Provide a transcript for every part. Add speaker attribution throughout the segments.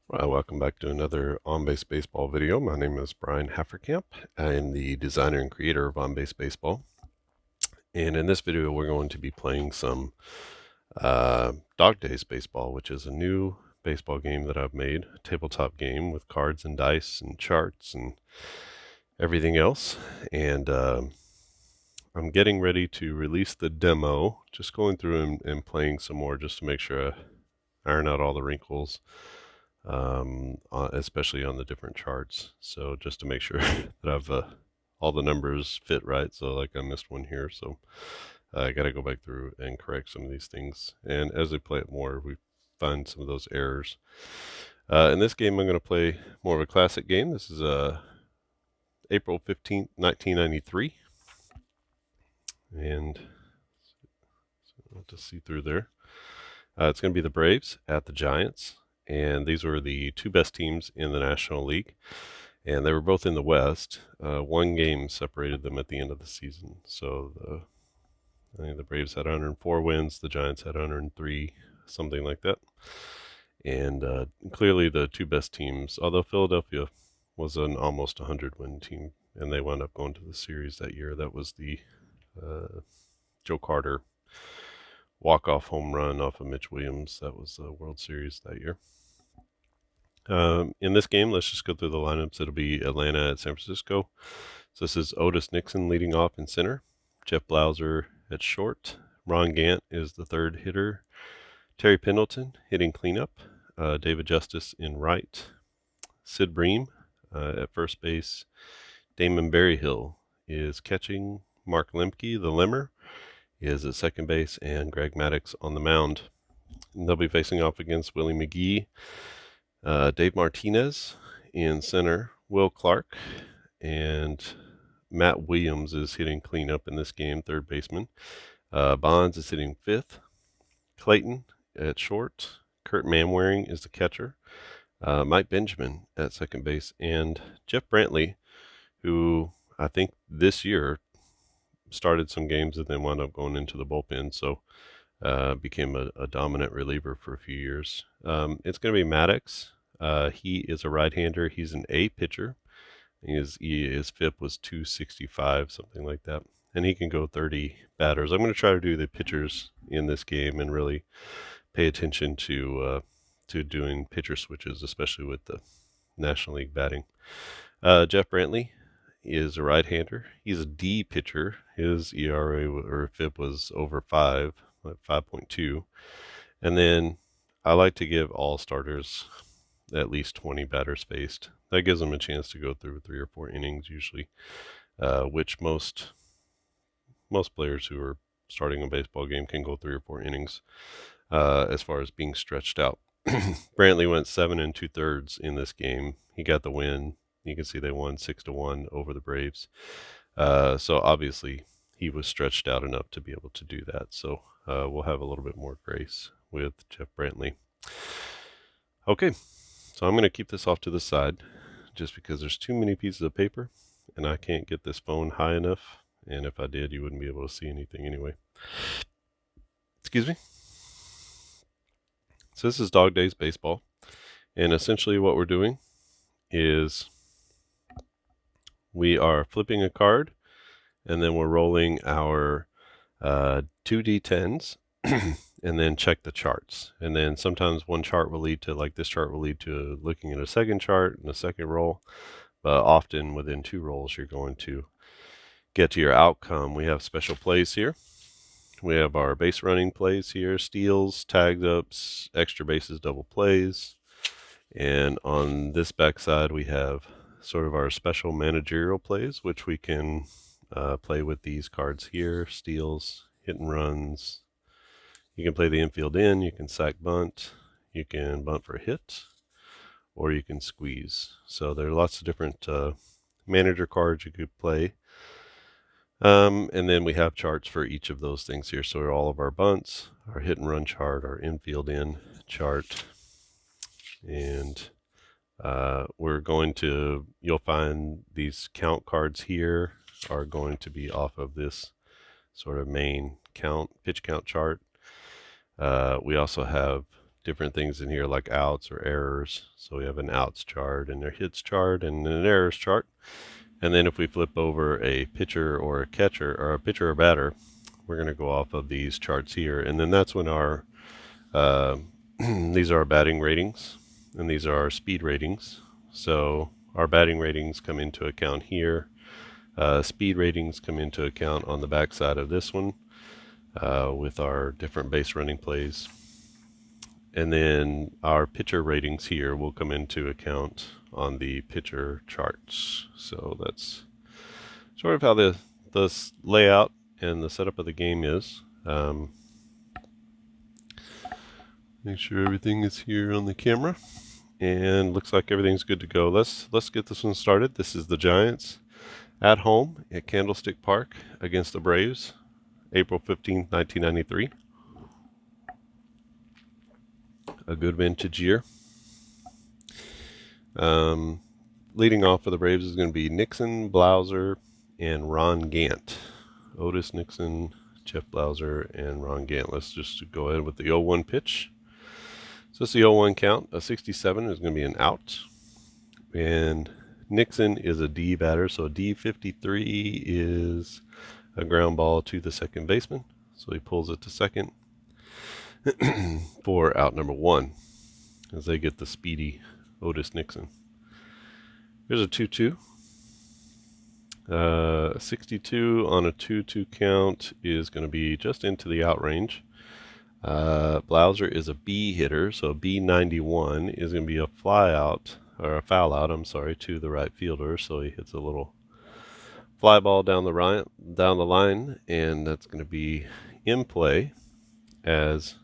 Speaker 1: Well, welcome back to another On-Base Baseball video. My name is Brian Hafferkamp. I am the designer and creator of On-Base Baseball. And in this video, we're going to be playing some Dog Days Baseball, which is a new baseball game that I've made, a tabletop game with cards and dice and charts and everything else. And I'm getting ready to release the demo, just going through and playing some more just to make sure I iron out all the wrinkles. Especially on the different charts. So just to make sure that I've all the numbers fit right. So like I missed one here, so I got to go back through and correct some of these things. And as I play it more, we find some of those errors. In this game, I'm going to play more of a classic game. This is April 15th, 1993. And I'll just see through there. It's going to be the Braves at the Giants. And these were the two best teams in the National League. And they were both in the West. One game separated them at the end of the season. So I think the Braves had 104 wins, the Giants had 103, something like that. And clearly the two best teams, although Philadelphia was an almost 100-win team, and they wound up going to the series that year. That was the Joe Carter walk-off home run off of Mitch Williams. That was the World Series that year. In this game, let's just go through the lineups. It'll be Atlanta at San Francisco. So this is Otis Nixon leading off in center, Jeff Blauser at short, Ron Gant is the third hitter, Terry Pendleton hitting cleanup, David Justice in right, Sid Bream at first base, Damon Berryhill is catching, Mark Lemke, the Limmer, is at second base, and Greg Maddux on the mound. And they'll be facing off against Willie McGee, Dave Martinez in center, Will Clark, and Matt Williams is hitting cleanup in this game, third baseman. Bonds is hitting fifth. Clayton at short. Kurt Manwaring is the catcher. Mike Benjamin at second base. And Jeff Brantley, who I think this year started some games and then wound up going into the bullpen. So became a dominant reliever for a few years. It's going to be Maddux. He is a right-hander. He's an A pitcher. His FIP was 265, something like that. And he can go 30 batters. I'm going to try to do the pitchers in this game and really pay attention to doing pitcher switches, especially with the National League batting. Jeff Brantley is a right-hander. He's a D pitcher. His ERA or FIP was over 5, like 5.2. And then I like to give all starters at least 20 batters faced. That gives them a chance to go through 3 or 4 innings usually, which most players who are starting a baseball game can go 3 or 4 innings as far as being stretched out. Brantley went 7 2/3 in this game. He got the win. You can see they won 6-1 over the Braves. So obviously he was stretched out enough to be able to do that. So we'll have a little bit more grace with Jeff Brantley. Okay, so I'm going to keep this off to the side just because there's too many pieces of paper and I can't get this phone high enough. And if I did, you wouldn't be able to see anything anyway. Excuse me. So this is Dog Days Baseball. And essentially what we're doing is we are flipping a card and then we're rolling our 2d10s and then check the charts. And then sometimes one chart will lead to, like this chart will lead to looking at a second chart and a second roll. But often within 2 rolls, you're going to get to your outcome. We have special plays here. We have our base running plays here, steals, tags ups, extra bases, double plays. And on this backside, we have sort of our special managerial plays, which we can play with these cards here, steals, hit and runs. You can play the infield in, you can sack bunt, you can bunt for a hit, or you can squeeze. So there are lots of different manager cards you could play. And then we have charts for each of those things here. So all of our bunts, our hit and run chart, our infield in chart, and we're going to, you'll find these count cards here are going to be off of this sort of main pitch count chart. We also have different things in here like outs or errors. So we have an outs chart and a hits chart and an errors chart. And then if we flip over a pitcher or a catcher, or a pitcher or batter, we're going to go off of these charts here. And then that's when our, these are our batting ratings, and these are our speed ratings. So our batting ratings come into account here. Speed ratings come into account on the back side of this one with our different base running plays. And then our pitcher ratings here will come into account on the pitcher charts. So that's sort of how the layout and the setup of the game is. Make sure everything is here on the camera, and looks like everything's good to go. Let's get this one started. This is the Giants at home at Candlestick Park against the Braves, April 15th, 1993. A good vintage year. Leading off for the Braves is going to be Nixon, Blauser, and Ron Gant. Otis Nixon, Jeff Blauser, and Ron Gant. Let's just go ahead with the 0-1 pitch. So it's the 0-1 count. A 67 is going to be an out. And Nixon is a D batter, so a D53 is a ground ball to the second baseman. So he pulls it to second for out number 1 as they get the speedy Otis Nixon. Here's a 2-2. 62 on a 2-2 count is going to be just into the out range. Blauser is a B hitter, so B91 is going to be a fly out, or a foul out, I'm sorry, to the right fielder. So he hits a little fly ball down the line, and that's going to be in play as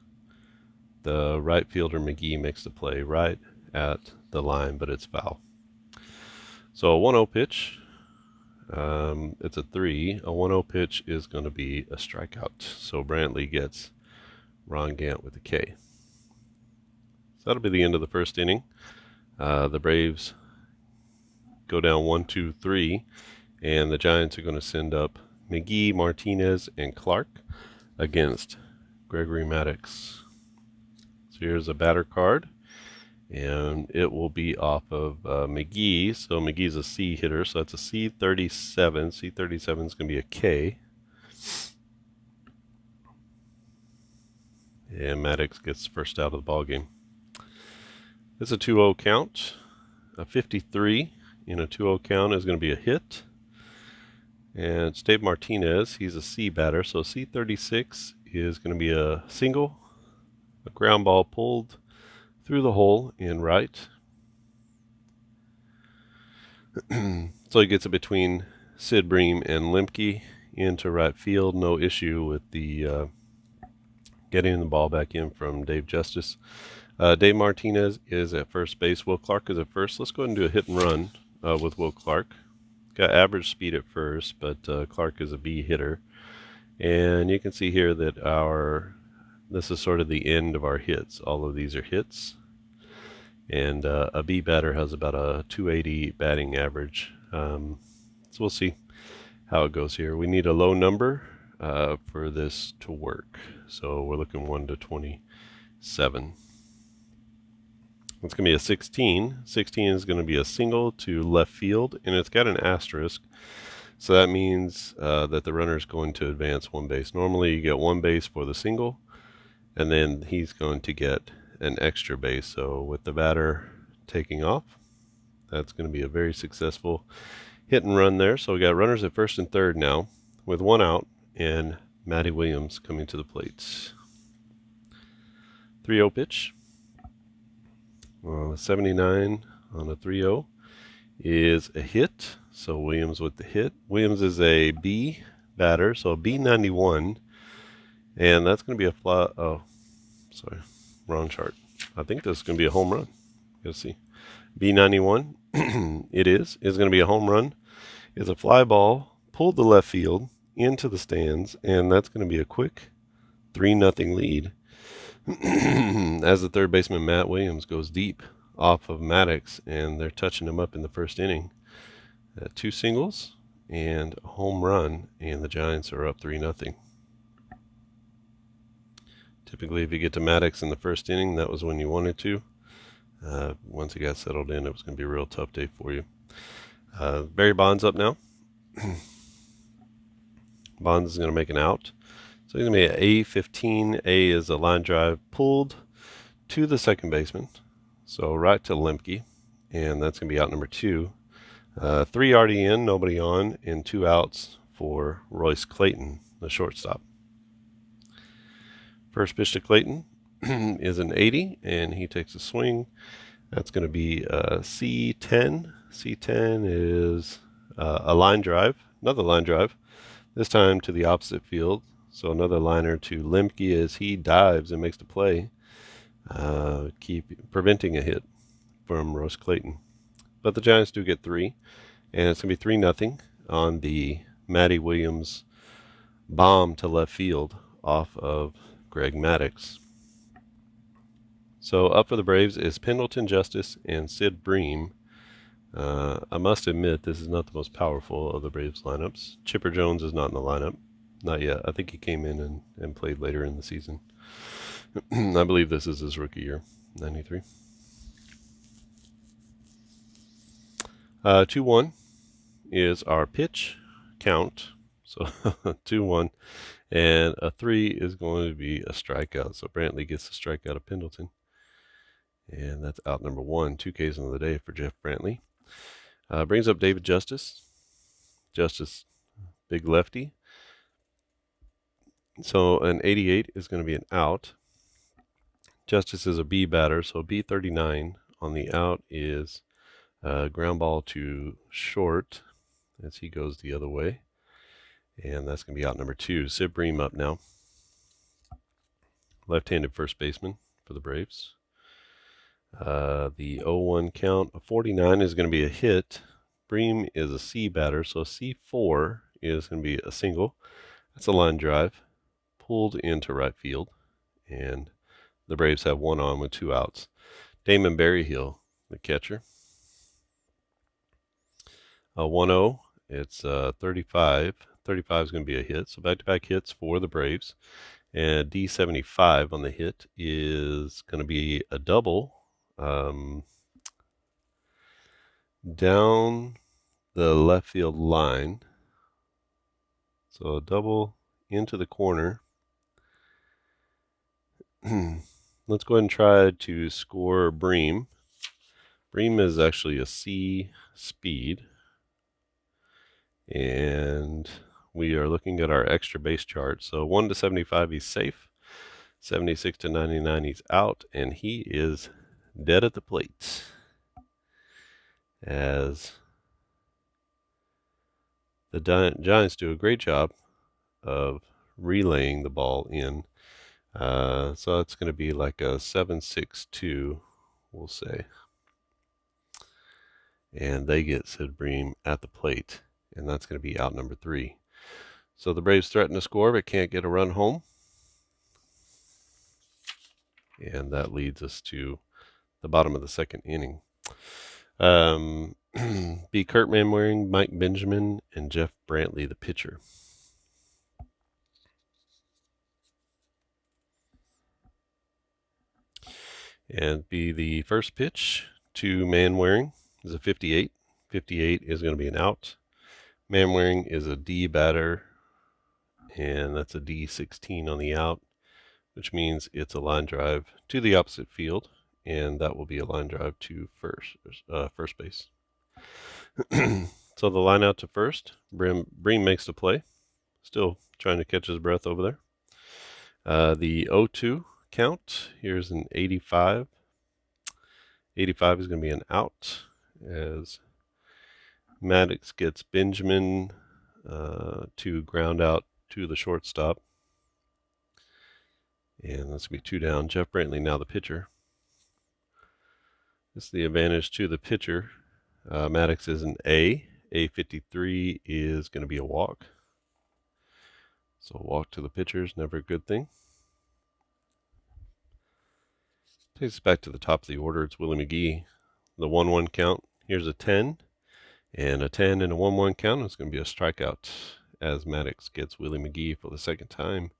Speaker 1: the right fielder McGee makes the play right at the line, but it's foul. So a 1-0 pitch. It's a 3. A 1-0 pitch is going to be a strikeout. So Brantley gets Ron Gant with a K. So that'll be the end of the first inning. The Braves go down 1-2-3, and the Giants are going to send up McGee, Martinez, and Clark against Greg Maddux. So here's a batter card, and it will be off of McGee. So McGee's a C hitter, so that's a C37. C37 is going to be a K. And Maddux gets first out of the ball game. It's a 2-0 count. A 53 in a 2-0 count is going to be a hit. And it's Dave Martinez. He's a C batter, so C36 is going to be a single. A ground ball pulled through the hole in right. So he gets it between Sid Bream and Lemke into right field. No issue with the getting the ball back in from Dave Justice. Dave Martinez is at first base. Will Clark is at first. Let's go ahead and do a hit and run with Will Clark. Got average speed at first, but Clark is a B hitter. And you can see here that this is sort of the end of our hits. All of these are hits. And a B batter has about a 280 batting average. So we'll see how it goes here. We need a low number for this to work. So we're looking 1 to 27. It's going to be a 16. 16 is going to be a single to left field, and it's got an asterisk. So that means that the runner is going to advance 1 base. Normally you get 1 base for the single, and then he's going to get an extra base. So with the batter taking off, that's going to be a very successful hit and run there. So we got runners at first and third now with 1 out, and Matty Williams coming to the plate. 3-0 pitch. 79 on a 3-0 is a hit. So Williams with the hit. Williams is a B batter, so a B91, and that's going to be a fly. Oh, sorry, wrong chart. I think this is going to be a home run. You'll see. B91, it is. It's going to be a home run. It's a fly ball pulled to left field into the stands, and that's going to be a quick 3-0 lead as the third baseman Matt Williams goes deep off of Maddux, and they're touching him up in the first inning. 2 singles and a home run, and the Giants are up 3-0. Typically, if you get to Maddux in the first inning, that was when you wanted to. Once he got settled in, it was going to be a real tough day for you. Barry Bonds up now. Bonds is going to make an out. So he's going to be at A15. A is a line drive pulled to the second baseman. So right to Lemke. And that's going to be out number 2. 3 already in, nobody on, and 2 outs for Royce Clayton, the shortstop. First pitch to Clayton is an 80, and he takes a swing. That's going to be C10. C10 is a line drive, another line drive, this time to the opposite field. So another liner to Lemke as he dives and makes the play, preventing a hit from Royce Clayton. But the Giants do get 3, and it's going to be 3-0 on the Matty Williams bomb to left field off of Greg Maddux. So up for the Braves is Pendleton Justice and Sid Bream. I must admit, this is not the most powerful of the Braves lineups. Chipper Jones is not in the lineup. Not yet. I think he came in and played later in the season. I believe this is his rookie year, 93. 2-1 is our pitch count. So 2-1. And a 3 is going to be a strikeout. So Brantley gets the strikeout of Pendleton. And that's out number 1. 2 Ks on the day for Jeff Brantley. Brings up David Justice. Justice, big lefty. So an 88 is going to be an out. Justice is a B batter, so B39 on the out is ground ball to short as he goes the other way. And that's going to be out number 2. Sid Bream up now. Left-handed first baseman for the Braves. The 0-1 count. A 49 is going to be a hit. Bream is a C batter, so C4 is going to be a single. That's a line drive. Pulled into right field. And the Braves have 1 on with 2 outs. Damon Berryhill, the catcher. A 1-0. It's 35. 35 is going to be a hit. So back-to-back hits for the Braves. And D75 on the hit is going to be a double down the left field line. So a double into the corner. Let's go ahead and try to score Bream. Bream is actually a C speed. And we are looking at our extra base chart. So 1 to 75, he's safe. 76 to 99, he's out. And he is dead at the plate. As the Giants do a great job of relaying the ball in. So it's going to be like a 7-6-2, we'll say. And they get Sid Bream at the plate. And that's going to be out number 3. So the Braves threaten to score, but can't get a run home. And that leads us to the bottom of the second inning. Be Kurt Manwaring, Mike Benjamin, and Jeff Brantley, the pitcher. And be the first pitch to Manwaring is a 58. 58 is going to be an out. Manwaring is a D batter, and that's a D16 on the out, which means it's a line drive to the opposite field, and that will be a line drive to first base. So the line out to first, Bream makes the play, still trying to catch his breath over there. The 0-2 count, here's an 85. 85 is going to be an out as Maddux gets Benjamin to ground out to the shortstop. And that's going to be 2 down. Jeff Brantley now the pitcher. This is the advantage to the pitcher. Maddux is an A. A53 is going to be a walk. So a walk to the pitcher is never a good thing. Takes us back to the top of the order. It's Willie McGee. The 1-1 count. Here's a 10. And a 10 and a 1-1 count is going to be a strikeout as Maddux gets Willie McGee for the second time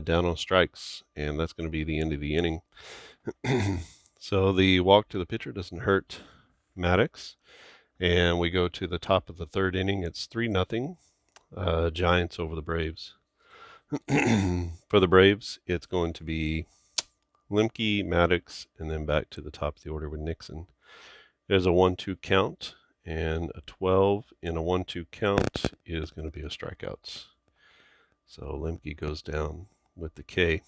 Speaker 1: down on strikes, and that's going to be the end of the inning. So the walk to the pitcher doesn't hurt Maddux, and we go to the top of the third inning. It's 3-0 Giants over the Braves. For the Braves, it's going to be Lemke, Maddux, and then back to the top of the order with Nixon. There's a 1-2 count, and a 12 in a 1-2 count is going to be a strikeout. So Lemke goes down with the K.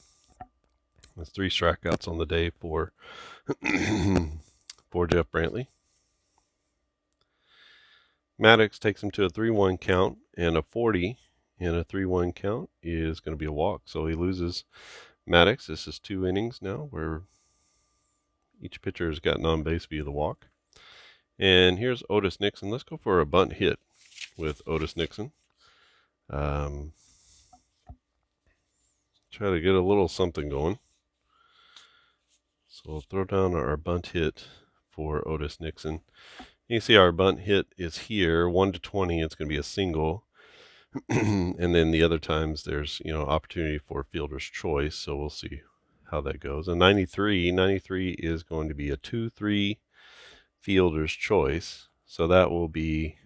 Speaker 1: That's 3 strikeouts on the day for Jeff Brantley. Maddux takes him to a 3-1 count, and a 40 in a 3-1 count is going to be a walk. So he loses Maddux. This is 2 innings now where each pitcher has gotten on base via the walk. And here's Otis Nixon. Let's go for a bunt hit with Otis Nixon. Try to get a little something going. So we'll throw down our bunt hit for Otis Nixon. You can see our bunt hit is here, 1-20. It's going to be a single. And then the other times there's, opportunity for fielder's choice. So we'll see how that goes. A 93 is going to be a 2-3 fielder's choice. So that will be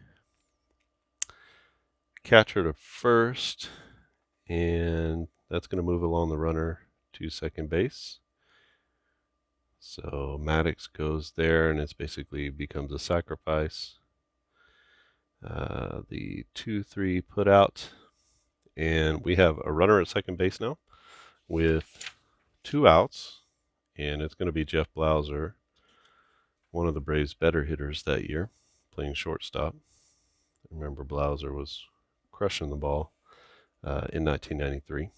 Speaker 1: catcher to first, and that's going to move along the runner to second base. So Maddux goes there, and it's basically becomes a sacrifice. The 2-3 put out, and we have a runner at second base now with 2 outs, and it's going to be Jeff Blauser, one of the Braves' better hitters that year, playing shortstop. Remember, Blauser was crushing the ball in 1993.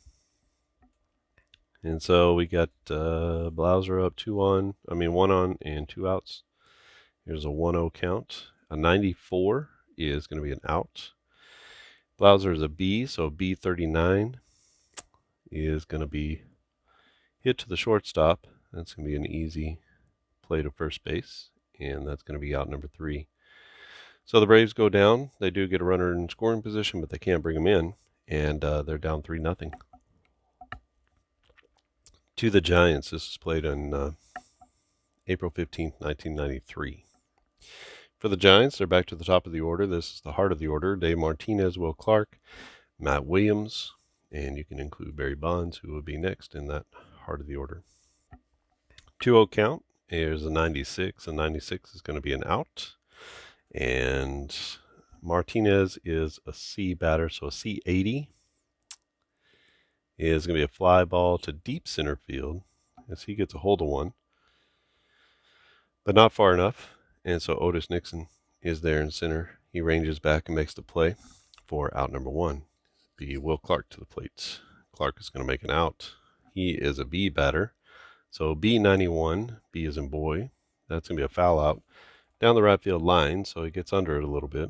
Speaker 1: And so we got Blauser up 1 on and 2 outs. Here's a 1-0 count. A 94 is going to be an out. Blauser is a B, so B39 is going to be hit to the shortstop. That's going to be an easy play to first base, and that's going to be out number 3. So the Braves go down. They do get a runner in scoring position, but they can't bring him in, and they're down 3-0. To the Giants. This was played on April 15th, 1993. For the Giants, they're back to the top of the order. This is the heart of the order. Dave Martinez, Will Clark, Matt Williams, and you can include Barry Bonds, who would be next in that heart of the order. 2-0 count. Here's a 96. A 96 is going to be an out. And Martinez is a C batter, so a C80 is going to be a fly ball to deep center field as he gets a hold of one, but not far enough. And so Otis Nixon is there in center. He ranges back and makes the play for out number 1. Be Will Clark to the plate. Clark is going to make an out. He is a B batter. So B91, B as in boy. That's going to be a foul out down the right field line, so he gets under it a little bit.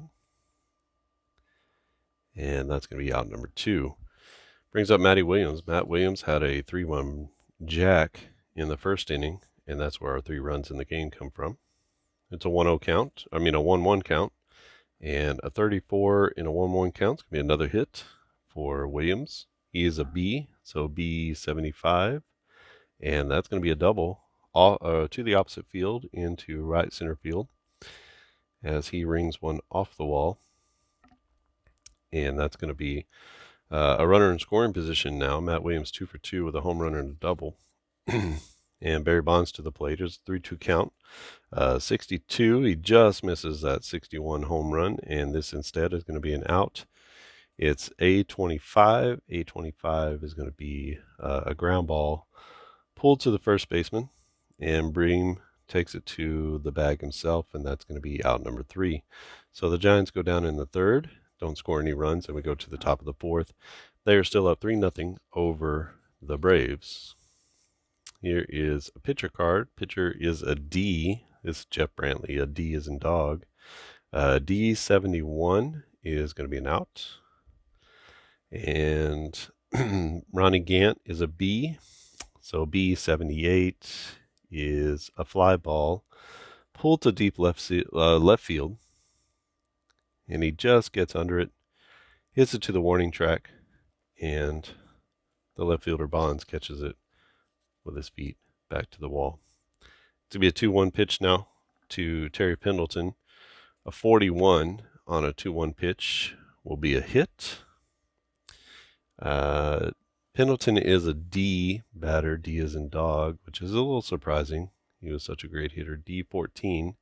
Speaker 1: And that's going to be out number 2. Brings up Matty Williams. Matt Williams had a 3-1 jack in the first inning, and that's where our 3 runs in the game come from. It's a 1-0 count. A 1-1 count. And a 34 in a 1-1 count. It's going to be another hit for Williams. He is a B, so B75. And that's going to be a double to the opposite field into right center field as he rings one off the wall. And that's going to be a runner in scoring position now. Matt Williams 2 for 2 with a home run and a double. And Barry Bonds to the plate. It's a 3-2 count. 62, he just misses that 61 home run, and this instead is going to be an out. It's A25. A25 is going to be a ground ball pulled to the first baseman, and Bream takes it to the bag himself, and that's going to be out number 3. So the Giants go down in the third, don't score any runs, and we go to the top of the fourth. They are still up 3-0 over the Braves. Here is a pitcher card. Pitcher is a D. This is Jeff Brantley. A D is in dog. D71 is going to be an out. And Ronnie Gant is a B. So B78 is a fly ball pulled to deep left field. And he just gets under it, hits it to the warning track, and The left fielder Bonds catches it with his feet back to the wall. It's going to be a 2-1 pitch now to Terry Pendleton. A 41 on a 2-1 pitch will be a hit. Pendleton is a D batter. D is in dog, which is a little surprising. He was such a great hitter. D14.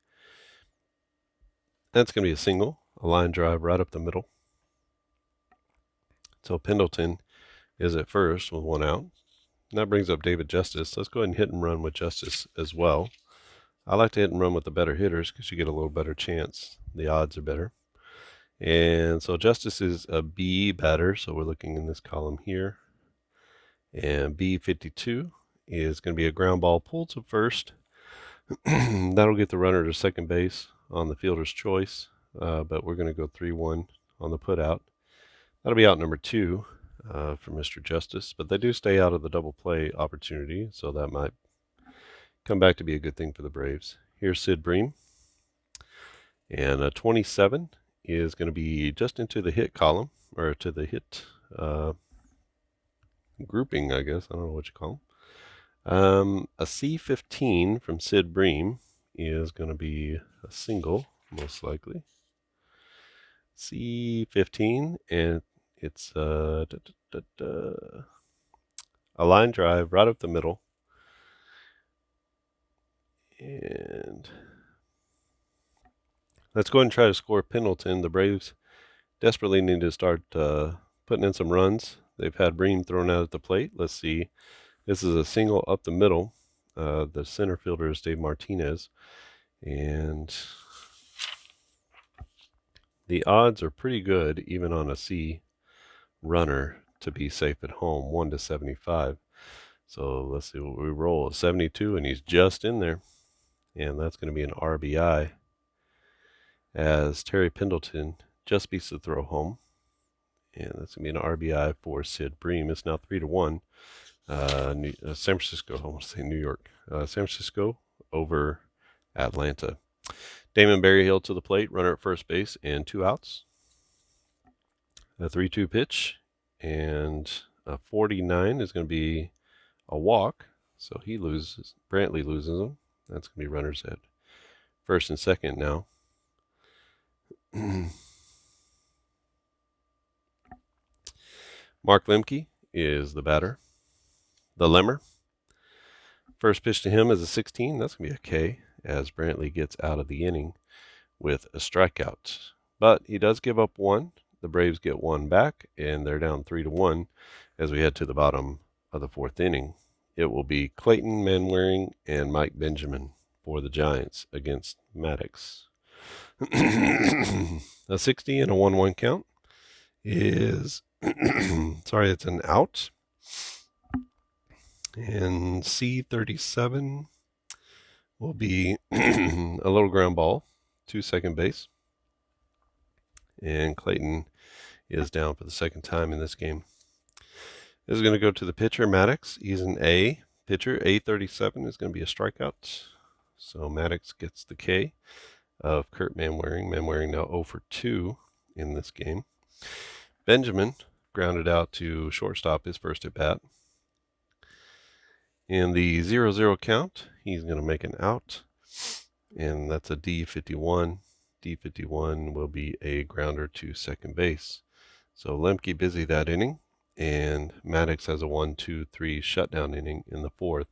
Speaker 1: That's going to be a single, a line drive right up the middle. So Pendleton is at first with 1 out. And that brings up David Justice. Let's go ahead and hit and run with Justice as well. I like to hit and run with the better hitters because you get a little better chance. The odds are better. And so Justice is a B batter, so we're looking in this column here. And B52 is going to be a ground ball pulled to first. That'll get the runner to second base on the fielder's choice, but we're going to go 3-1 on the put out. That'll be out number 2 for Mr. Justice, but they do stay out of the double play opportunity, so that might come back to be a good thing for the Braves. Here's Sid Bream, and a 27 is going to be just into the hit column, or to the hit grouping, I guess. I don't know what you call them. A C15 from Sid Bream is going to be a single, most likely. C15, and it's a line drive right up the middle. And let's go ahead and try to score Pendleton. The Braves desperately need to start putting in some runs. They've had Bream thrown out at the plate. Let's see. This is a single up the middle. The center fielder is Dave Martinez. And the odds are pretty good, even on a C runner, to be safe at home, 1-75. So let's see what we roll. A 72, and he's just in there. And that's going to be an RBI, as Terry Pendleton just beats the throw home. And that's going to be an RBI for Sid Bream. It's now 3-1. San Francisco, I want to say New York. San Francisco over Atlanta. Damon Berryhill to the plate, runner at first base, and 2 outs. A 3-2 pitch, and a 49 is going to be a walk. So he loses. Brantley loses him. That's going to be runners at first and second now. Mark Lemke is the batter. The Lemmer. First pitch to him is a 16. That's going to be a K, as Brantley gets out of the inning with a strikeout. But he does give up 1. The Braves get 1 back, and they're down 3-1 as we head to the bottom of the 4th inning. It will be Clayton Manwaring and Mike Benjamin for the Giants against Maddux. A 60 and a 1-1 count is, sorry, it's an out. And C37 will be a little ground ball to second base. And Clayton is down for the second time in this game. This is going to go to the pitcher, Maddux. He's an A pitcher. A37 is going to be a strikeout. So Maddux gets the K of Kurt Manwaring. Manwaring now 0 for 2 in this game. Benjamin grounded out to shortstop his first at bat. In the 0-0 count, he's going to make an out. And that's a D51. D51 will be a grounder to second base. So Lemke busy that inning, and Maddux has a 1-2-3 shutdown inning in the 4th.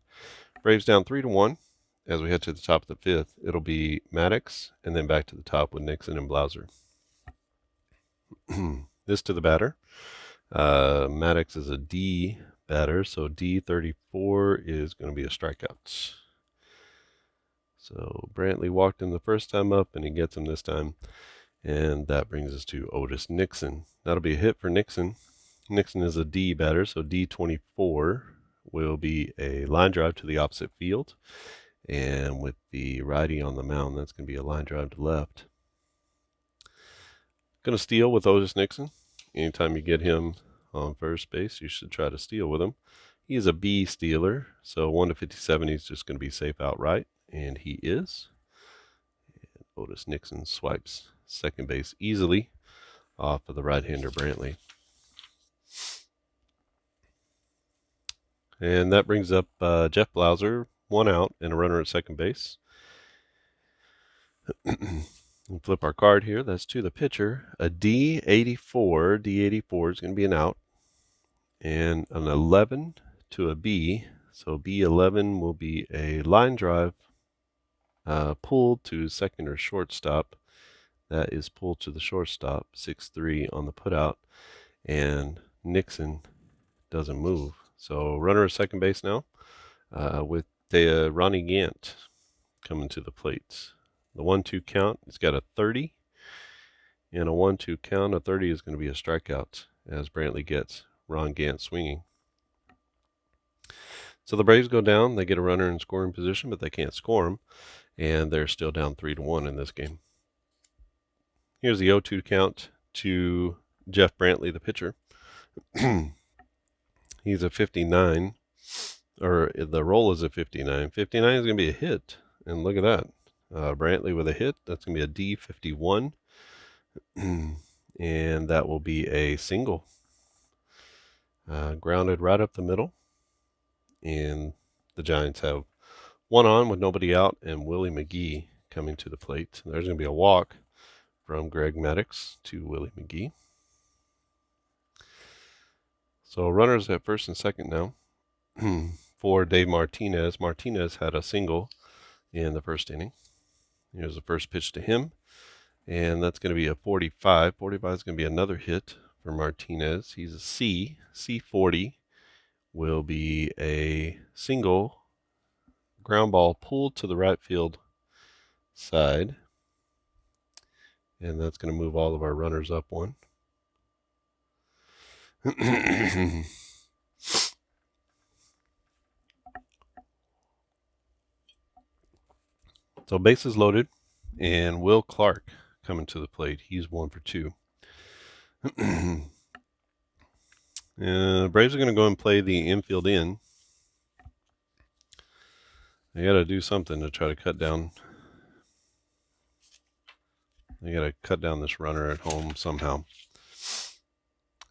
Speaker 1: Braves down 3-1. As we head to the top of the 5th, it'll be Maddux, and then back to the top with Nixon and Blauser. This to the batter. Maddux is a D batter, so D34 is going to be a strikeout. So Brantley walked him the first time up, and he gets him this time. And that brings us to Otis Nixon. That'll be a hit for Nixon. Nixon is a D batter, so D24 will be a line drive to the opposite field. And with the righty on the mound, that's going to be a line drive to left. Going to steal with Otis Nixon. Anytime you get him on first base, you should try to steal with him. He is a B stealer, so 1-57, he's just going to be safe outright. And he is. And Otis Nixon swipes second base easily off of the right-hander Brantley. And that brings up Jeff Blauser, 1 out and a runner at second base. And flip our card here. That's to the pitcher. A D84. D84 is going to be an out. And an 11 to a B. So B11 will be a line drive pulled to second or shortstop. That is pulled to the shortstop, 6-3 on the putout. And Nixon doesn't move. So runner at second base now with Ronnie Gant coming to the plate. The 1-2 count, it's got a 30. And a 1-2 count, a 30 is going to be a strikeout as Brantley gets Ron Gant swinging. So the Braves go down. They get a runner in scoring position, but they can't score him. And they're still down 3-1 in this game. Here's the 0-2 count to Jeff Brantley, the pitcher. He's a 59, or the roll is a 59. 59 is going to be a hit, and look at that. Brantley with a hit. That's going to be a D51, and that will be a single. Grounded right up the middle, and the Giants have 1 on with nobody out, and Willie McGee coming to the plate. There's going to be a walk from Greg Maddux to Willie McGee. So runners at first and second now for Dave Martinez. Martinez had a single in the first inning. Here's the first pitch to him, and that's going to be a 45. 45 is going to be another hit for Martinez. He's a C. C40 will be a single ground ball pulled to the right field side, and that's going to move all of our runners up 1. So bases loaded, and Will Clark coming to the plate. He's 1 for 2. And the Braves are going to go and play the infield in. They got to do something to try to cut down. They got to cut down this runner at home somehow.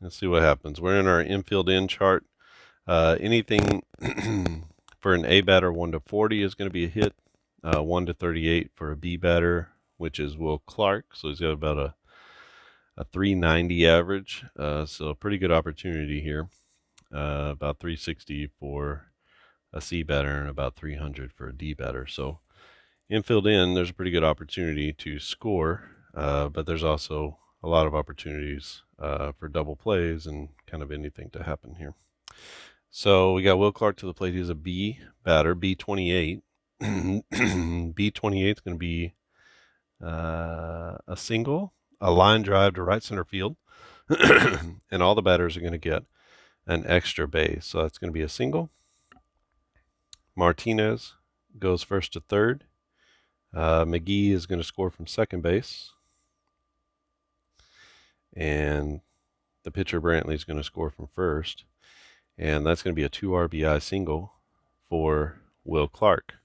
Speaker 1: Let's see what happens. We're in our infield in chart. Anything for an A batter 1 to 40 is going to be a hit. 1 to 38 for a B batter, which is Will Clark. So he's got about a 390 average. So a pretty good opportunity here. About 360 for a C batter and about 300 for a D batter. So infield in, there's a pretty good opportunity to score, but there's also a lot of opportunities for double plays and kind of anything to happen here. So we got Will Clark to the plate. He's a B batter, B28. B28 is going to be a single, a line drive to right center field, and all the batters are going to get an extra base. So that's going to be a single. Martinez goes first to third. McGee is going to score from second base. And the pitcher Brantley is going to score from first. And that's going to be a 2 RBI single for Will Clark.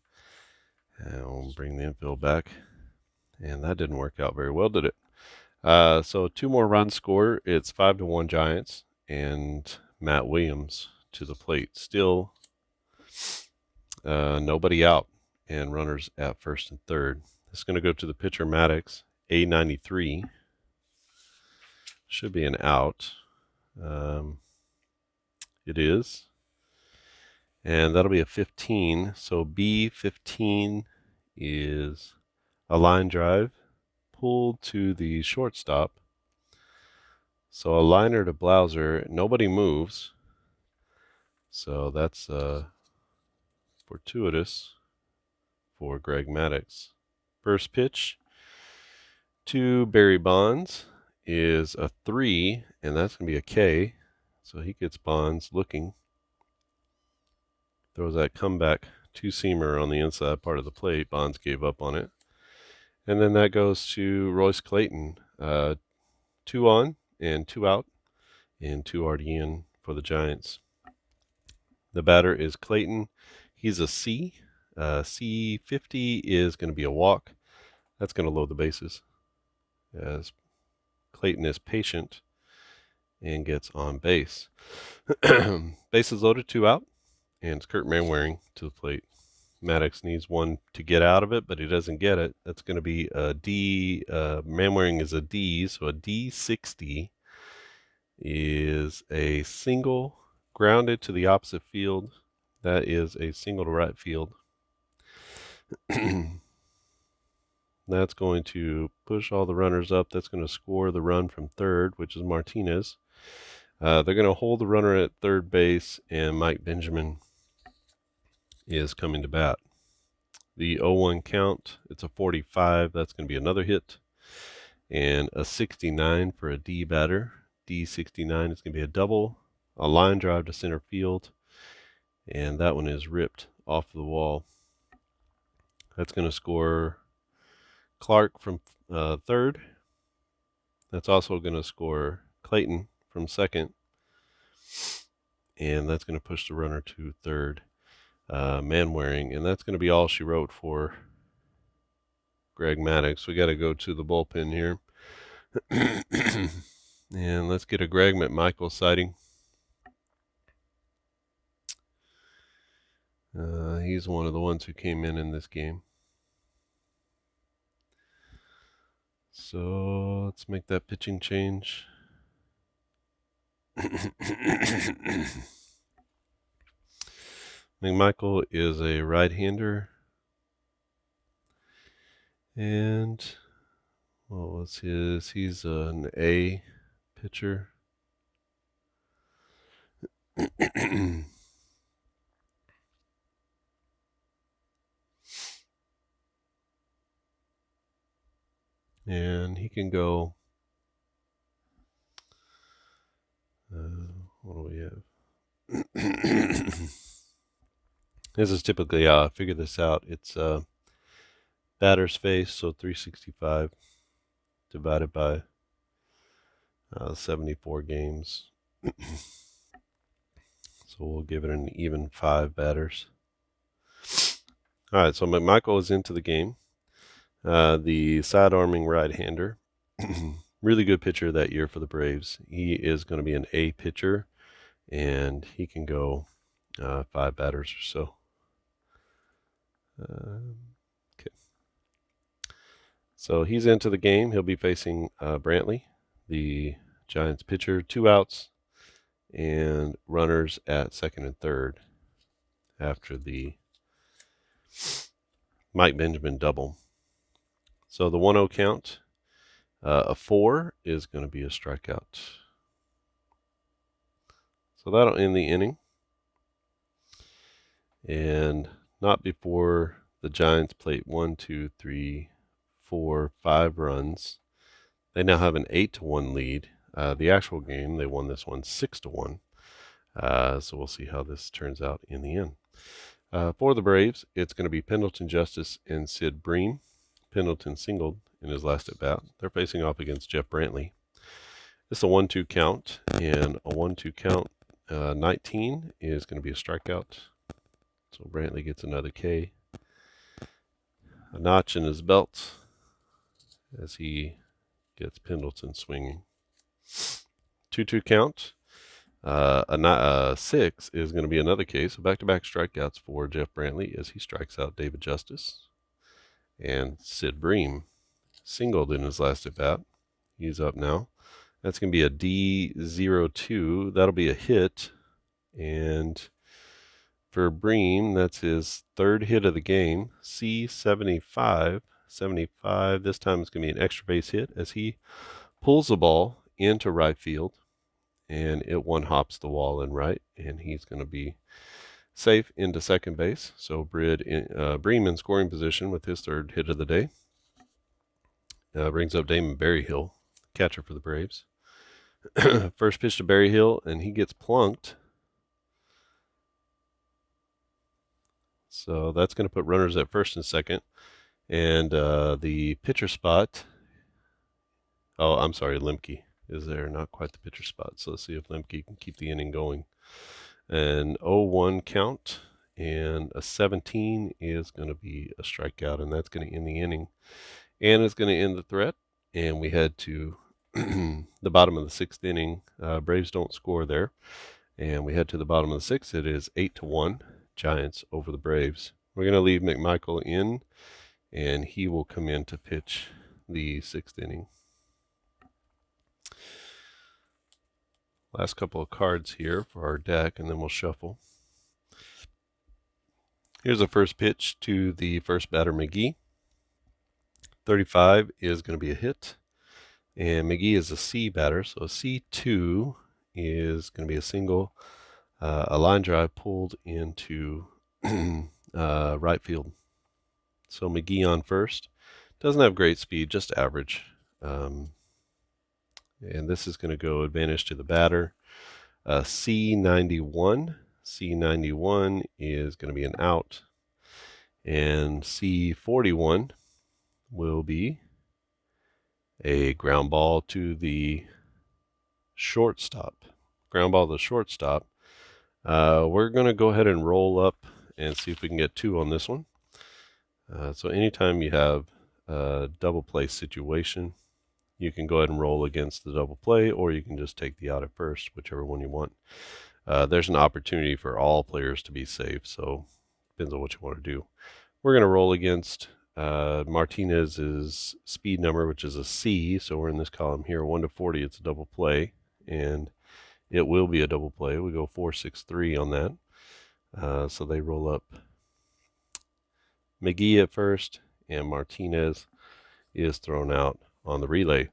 Speaker 1: And we'll bring the infield back. And that didn't work out very well, did it? So 2 more runs scored. It's 5-1 Giants. And Matt Williams to the plate. Still nobody out. And runners at first and third. It's going to go to the pitcher Maddux, A93. Should be an out. It is. And that'll be a 15. So B15 is a line drive pulled to the shortstop. So a liner to Blauser. Nobody moves. So that's fortuitous for Greg Maddux. First pitch to Barry Bonds is a 3, and that's going to be a K. So he gets Bonds looking. Throws that comeback two-seamer on the inside part of the plate. Bonds gave up on it. And then that goes to Royce Clayton. 2 on and 2 out, and 2 already in for the Giants. The batter is Clayton. He's a C. C50 is going to be a walk. That's going to load the bases, as Clayton is patient and gets on base. Bases loaded, 2 out. and it's Kurt Manwaring to the plate. Maddux needs one to get out of it, but he doesn't get it. That's going to be a D. Manwaring is a D, so a D60 is a single grounded to the opposite field. That is a single to right field. That's going to push all the runners up. That's going to score the run from third, which is Martinez. They're going to hold the runner at third base, and Mike Benjamin is coming to bat. The 0-1 count, it's a 45. That's going to be another hit. And a 69 for a D batter. D69 is going to be a double, a line drive to center field, and that one is ripped off the wall. That's going to score Clark from third. That's also going to score Clayton from second, and that's going to push the runner to third. Manwaring, and that's going to be all she wrote for Greg Maddux. We got to go to the bullpen here. And let's get a Greg McMichael sighting. He's one of the ones who came in this game. So let's make that pitching change. McMichael is a right-hander. And what was his? He's an A pitcher. And he can go, what do we have? This is typically, figure this out, it's batter's face, so 365 divided by 74 games. So we'll give it an even 5 batters. All right, so McMichael is into the game. The side-arming right-hander, really good pitcher that year for the Braves. He is going to be an A pitcher, and he can go 5 batters or so. Okay. So he's into the game. He'll be facing Brantley, the Giants pitcher. 2 outs and runners at second and third after the Mike Benjamin double. So the 1-0 count, a 4 is going to be a strikeout. So that'll end the inning. And not before the Giants plate 1, 2, 3, 4, 5 runs. They now have an 8-1 lead. The actual game, they won this one 6-1. So we'll see how this turns out in the end. For the Braves, it's going to be Pendleton Justice and Sid Bream. Pendleton singled in his last at bat. They're facing off against Jeff Brantley. It's a 1-2 count, and a 1-2 count 19 is going to be a strikeout. So Brantley gets another K. A notch in his belt as he gets Pendleton swinging. 2-2 count. A 6 is going to be another K. So back-to-back strikeouts for Jeff Brantley as he strikes out David Justice. And Sid Bream singled in his last at bat. He's up now. That's going to be a D02. That'll be a hit. And for Bream, that's his 3rd hit of the game. C75. 75. This time it's going to be an extra base hit as he pulls the ball into right field. And it one-hops the wall in right. And he's going to be safe into second base. So Bream in scoring position with his 3rd hit of the day. Brings up Damon Berryhill, catcher for the Braves. First pitch to Berryhill, and he gets plunked. So that's going to put runners at first and second. And the pitcher spot, Lemke is there, not quite the pitcher spot. So let's see if Lemke can keep the inning going. An 0-1 count, and a 17 is going to be a strikeout, and that's going to end the inning. And it's going to end the threat, and we head to the bottom of the 6th inning. Braves don't score there. And we head to the bottom of the 6th. It is 8-1, Giants over the Braves. We're going to leave McMichael in, and he will come in to pitch the 6th inning. Last couple of cards here for our deck, and then we'll shuffle. Here's the first pitch to the first batter, McGee. 35 is going to be a hit, and McGee is a C batter, so a C2 is going to be a single, a line drive pulled into right field. So McGee on first. Doesn't have great speed, just average. And this is going to go advantage to the batter. C91. C91 is going to be an out. And C41 will be a ground ball to the shortstop. Ground ball to the shortstop. We're going to go ahead and roll up and see if we can get 2 on this one. So anytime you have a double play situation, you can go ahead and roll against the double play, or you can just take the out at first, whichever one you want. There's an opportunity for all players to be safe, so depends on what you want to do. We're going to roll against Martinez's speed number, which is a C, so we're in this column here, 1 to 40, it's a double play, and it will be a double play. We go 4-6-3 on that. So they roll up McGee at first, and Martinez is thrown out on the relay.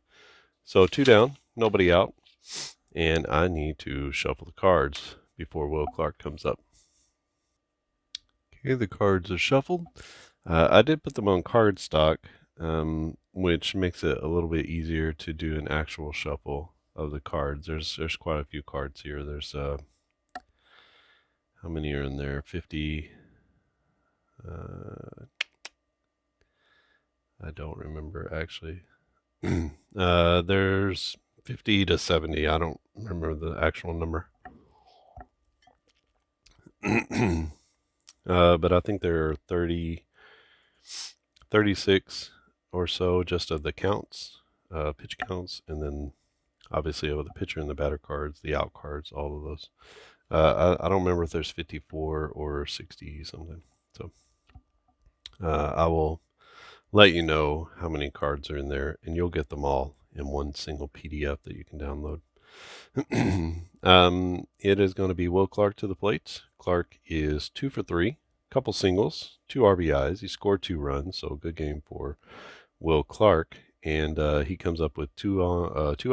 Speaker 1: So 2 down, nobody out, and I need to shuffle the cards before Will Clark comes up. Okay, the cards are shuffled. I did put them on card stock, which makes it a little bit easier to do an actual shuffle of the cards. There's quite a few cards here. There's how many are in there? 50. I don't remember actually. There's 50 to 70. I don't remember the actual number. But I think there are 36 or so just of the counts, pitch counts, and then obviously of the pitcher and the batter cards, the out cards, all of those. I don't remember if there's 54 or 60 something. So I will let you know how many cards are in there, and you'll get them all in one single PDF that you can download. It is going to be Will Clark to the plate. Clark is 2 for 3, couple singles, 2 RBIs. He scored 2 runs, so good game for Will Clark. And he comes up with 2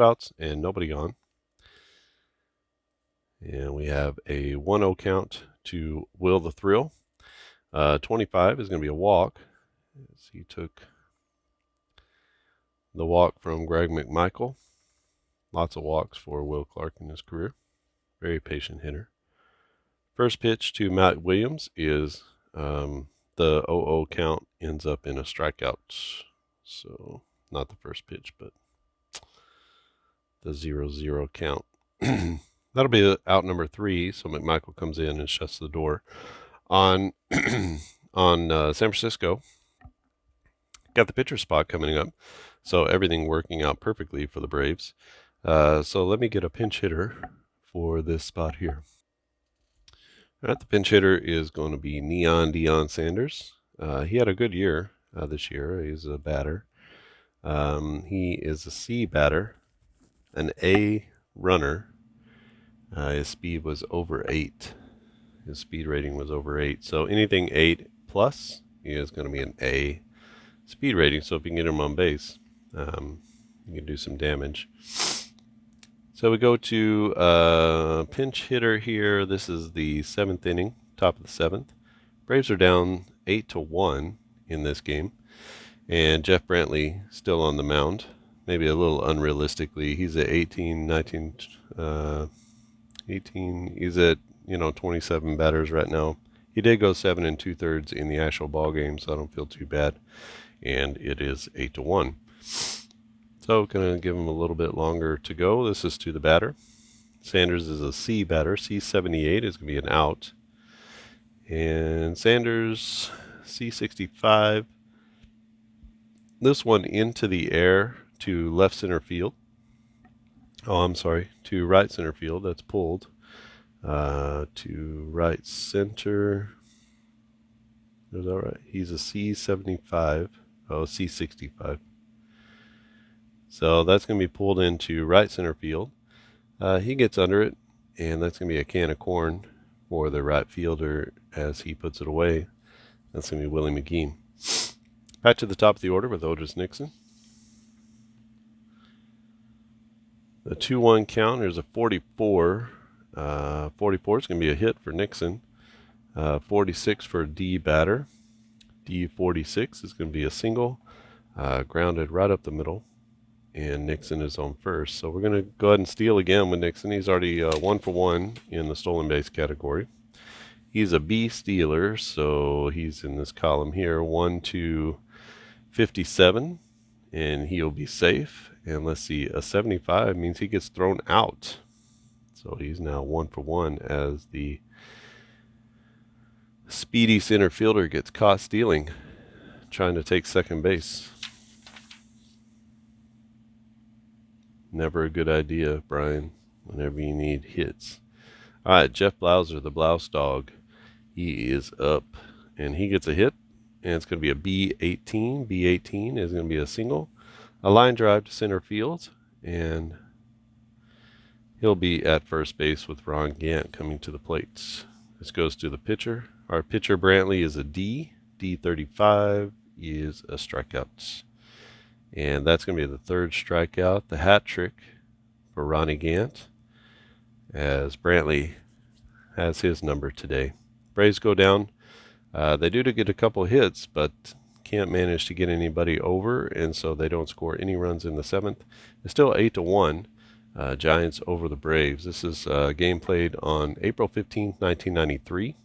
Speaker 1: outs and nobody on. And we have a 1-0 count to Will the Thrill. 25 is going to be a walk, as he took the walk from Greg McMichael. Lots of walks for Will Clark in his career. Very patient hitter. First pitch to Matt Williams is the 0-0 count ends up in a strikeout. So not the first pitch, but the 0-0 count. That'll be out number 3. So McMichael comes in and shuts the door on San Francisco. Got the pitcher spot coming up, so everything working out perfectly for the Braves. So let me get a pinch hitter for this spot here. All right, the pinch hitter is going to be Neon Deion Sanders. He had a good year this year. He's a batter. He is a C batter, an A runner. His speed was over 8. His speed rating was over 8. So anything 8 plus is going to be an A speed rating. So if you can get him on base, you can do some damage. So we go to pinch hitter here. This is the 7th inning, top of the 7th. Braves are down 8-1 in this game. And Jeff Brantley still on the mound. Maybe a little unrealistically. He's at 18. He's at 27 batters right now. He did go 7 2/3 in the actual ball game, so I don't feel too bad. And it is 8-1. So going to give him a little bit longer to go. This is to the batter. Sanders is a C batter. C78 is going to be an out. And Sanders, C65. This one into the air to left center field. Oh, I'm sorry, to right center field. That's pulled. To right center. Is that right? He's a C75. Oh, C65. So that's going to be pulled into right center field. He gets under it, and that's going to be a can of corn for the right fielder as he puts it away. That's going to be Willie McGee. Back to the top of the order with Otis Nixon. The 2-1 count, there's a 44. 44 is going to be a hit for Nixon. 46 for D batter. D46 is going to be a single, grounded right up the middle, and Nixon is on first. So we're going to go ahead and steal again with Nixon. He's already 1 for 1 in the stolen base category. He's a B stealer, so he's in this column here, 1 to 57, and he'll be safe. And let's see, a 75 means he gets thrown out. So he's now 1 for 1 as the speedy center fielder gets caught stealing, trying to take second base. Never a good idea, Brian, whenever you need hits. All right, Jeff Blauser, the Blouse Dog. He is up, and he gets a hit, and it's going to be a B18. B18 is going to be a single, a line drive to center field, and he'll be at first base with Ron Gant coming to the plate. This goes to the pitcher. Our pitcher, Brantley, is a D. D35 is a strikeout. And that's going to be the third strikeout, the hat trick for Ronnie Gant, as Brantley has his number today. Braves go down. They do get a couple hits, but can't manage to get anybody over, and so they don't score any runs in the seventh. It's still 8-1. Giants over the Braves. This is a game played on April 15th, 1993,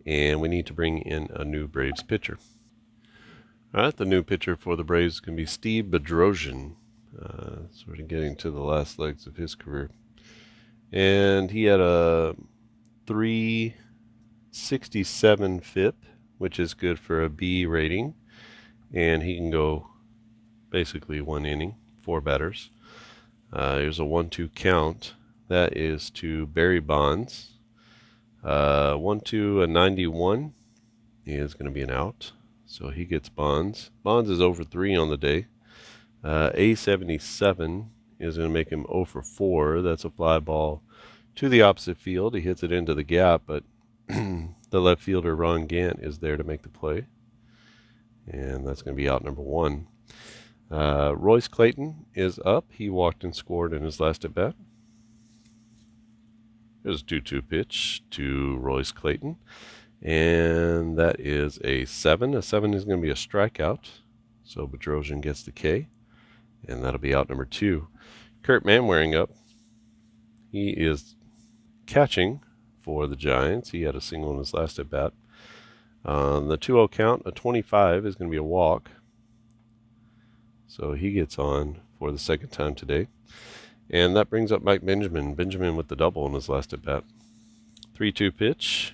Speaker 1: and we need to bring in a new Braves pitcher. All right, the new pitcher for the Braves is going to be Steve Bedrosian, sort of getting to the last legs of his career. And he had a 367 FIP, which is good for a B rating, and he can go basically 1 inning, 4 batters. Here's a 1-2 count. That is to Barry Bonds. 1-2, a 91 is going to be an out. So he gets Bonds. Bonds is over 3 on the day. A77 is going to make him 0 for 4. That's a fly ball to the opposite field. He hits it into the gap, but the left fielder, Ron Gant, is there to make the play. And that's going to be out number 1. Royce Clayton is up. He walked and scored in his last at bat. There's a 2-2 pitch to Royce Clayton. And that is a 7. A 7 is going to be a strikeout. So Bedrosian gets the K. And that'll be out number 2. Kurt Manwaring up. He is catching for the Giants. He had a single in his last at bat. On the 2-0 count, a 25 is going to be a walk. So he gets on for the second time today. And that brings up Mike Benjamin. Benjamin with the double in his last at bat. 3-2 pitch.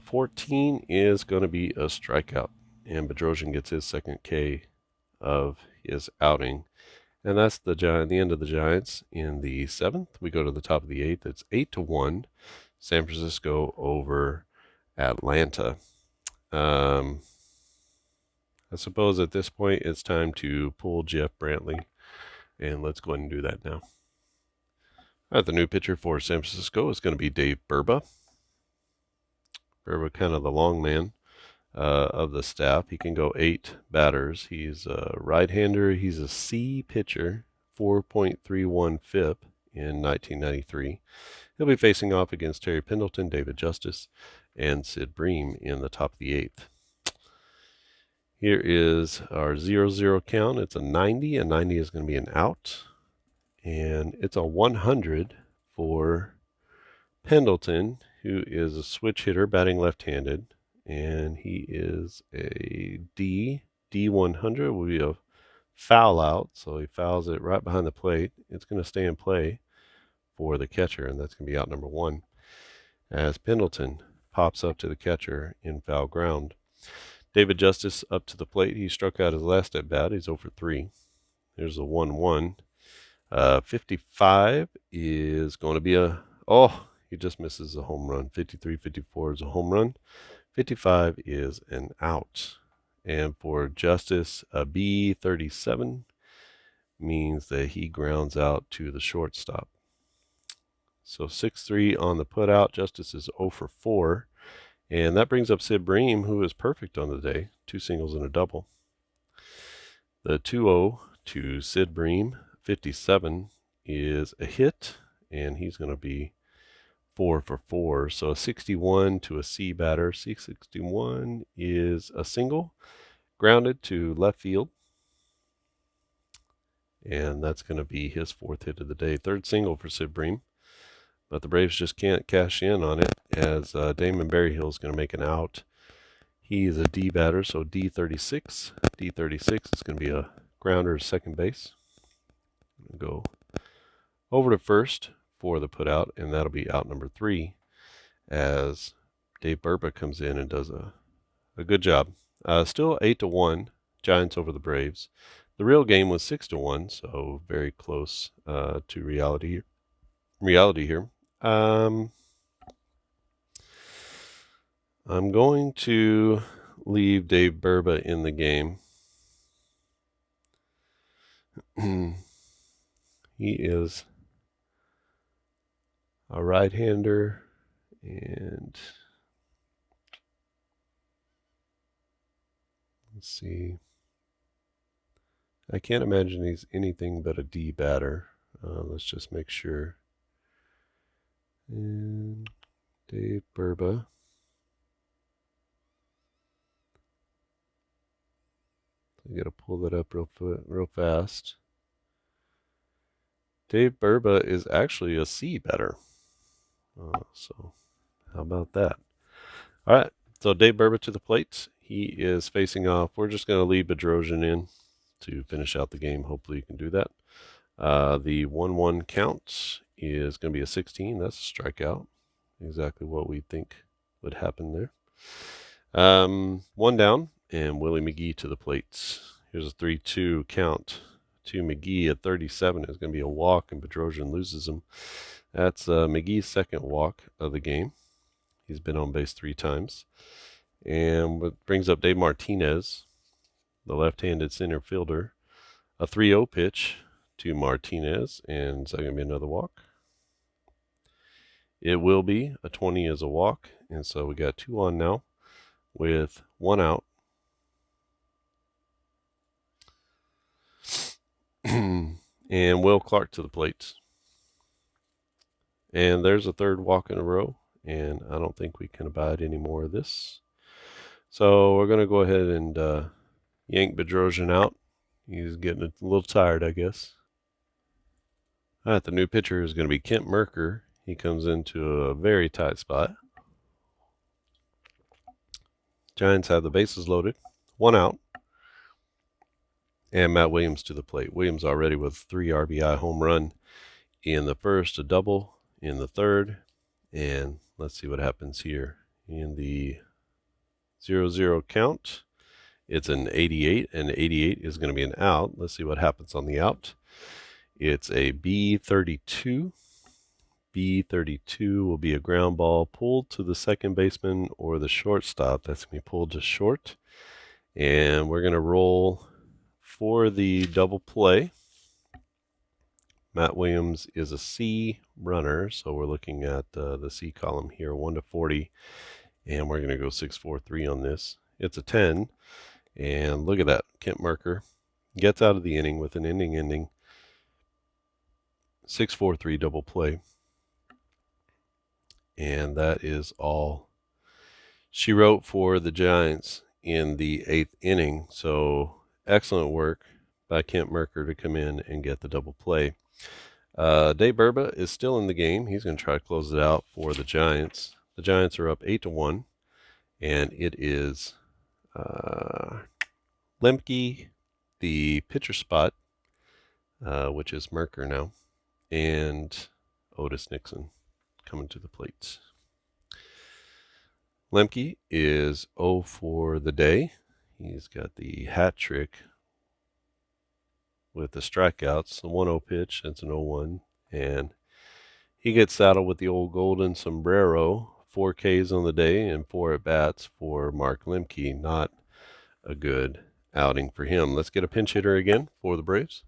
Speaker 1: 14 is going to be a strikeout, and Bedrosian gets his second K of his outing. And that's the end of the Giants in the 7th. We go to the top of the 8th. It's 8-1. San Francisco over Atlanta. I suppose at this point it's time to pull Jeff Brantley, and let's go ahead and do that now. All right, the new pitcher for San Francisco is going to be Dave Burba. Burba, kind of the long man of the staff. He can go 8 batters. He's a right-hander. He's a C pitcher, 4.31 FIP in 1993. He'll be facing off against Terry Pendleton, David Justice, and Sid Bream in the top of the 8th. Here is our 0-0 count. It's a 90. A 90 is going to be an out. And it's a 100 for Pendleton, who is a switch hitter batting left-handed. And he is a D. D100 will be a foul out. So he fouls it right behind the plate. It's going to stay in play for the catcher, and that's going to be out number 1. As Pendleton pops up to the catcher in foul ground. David Justice up to the plate. He struck out his last at bat. He's 0 for 3. There's a 1-1. 55 is going to be a... Oh, He just misses a home run. 53-54 is a home run. 55 is an out. And for Justice, a B37 means that he grounds out to the shortstop. So 6-3 on the put out. Justice is 0 for 4. And that brings up Sid Bream, who is perfect on the day. 2 singles and a double. The 2-0 to Sid Bream, 57, is a hit, and he's going to be 4 for 4. So a 61 to a C batter. C61 is a single, grounded to left field. And that's going to be his 4th hit of the day. 3rd single for Sid Bream. But the Braves just can't cash in on it, as Damon Berryhill is going to make an out. He is a D batter, so D36. D36 is going to be a grounder to second base. Go over to first for the put out, and that'll be out number 3, as Dave Burba comes in and does a good job. Still 8-1, Giants over the Braves. The real game was 6-1, so very close to reality here. I'm going to leave Dave Burba in the game. He is a right-hander, and let's see. I can't imagine he's anything but a D batter. Let's just make sure. And Dave Burba. I gotta pull that up real fast. Dave Burba is actually a C batter. So how about that? All right, so Dave Burba to the plate. He is facing off. We're just gonna leave Bedrosian in to finish out the game. Hopefully you can do that. The 1-1 count is going to be a 16. That's a strikeout. Exactly what we think would happen there. 1 down, and Willie McGee to the plate. Here's a 3-2 count to McGee at 37. Is going to be a walk, and Bedrosian loses him. That's McGee's 2nd walk of the game. He's been on base 3 times. And what brings up Dave Martinez, the left-handed center fielder. A 3-0 pitch to Martinez, and is that going to be another walk? It will be. A 20 is a walk, and so we got 2 on now with 1 out. And Will Clark to the plate. And there's a 3rd walk in a row, and I don't think we can abide any more of this. So we're going to go ahead and yank Bedrosian out. He's getting a little tired, I guess. All right, the new pitcher is going to be Kent Merker. He comes into a very tight spot. Giants have the bases loaded. 1 out. And Matt Williams to the plate. Williams already with 3 RBI home run in the 1st, a double in the 3rd. And let's see what happens here. In the 0-0 count, it's an 88, and 88 is going to be an out. Let's see what happens on the out. It's a B32. B32 will be a ground ball pulled to the second baseman or the shortstop. That's going to be pulled to short. And we're going to roll for the double play. Matt Williams is a C runner, so we're looking at the C column here, 1 to 40. And we're going to go 6-4-3 on this. It's a 10. And look at that. Kent Merker gets out of the inning with an inning ending. 6-4-3 double play. And that is all she wrote for the Giants in the 8th inning. So excellent work by Kent Merker to come in and get the double play. Dave Burba is still in the game. He's going to try to close it out for the Giants. The Giants are up 8-1, and it is Lemke, the pitcher spot, which is Merker now, and Otis Nixon coming to the plate. Lemke is 0 for the day. He's got the hat trick with the strikeouts, the 1-0 pitch, it's an 0-1, and He gets saddled with the old golden sombrero. 4 Ks on the day and 4 at bats for Mark Lemke. Not a good outing for him. Let's get a pinch hitter again for the Braves.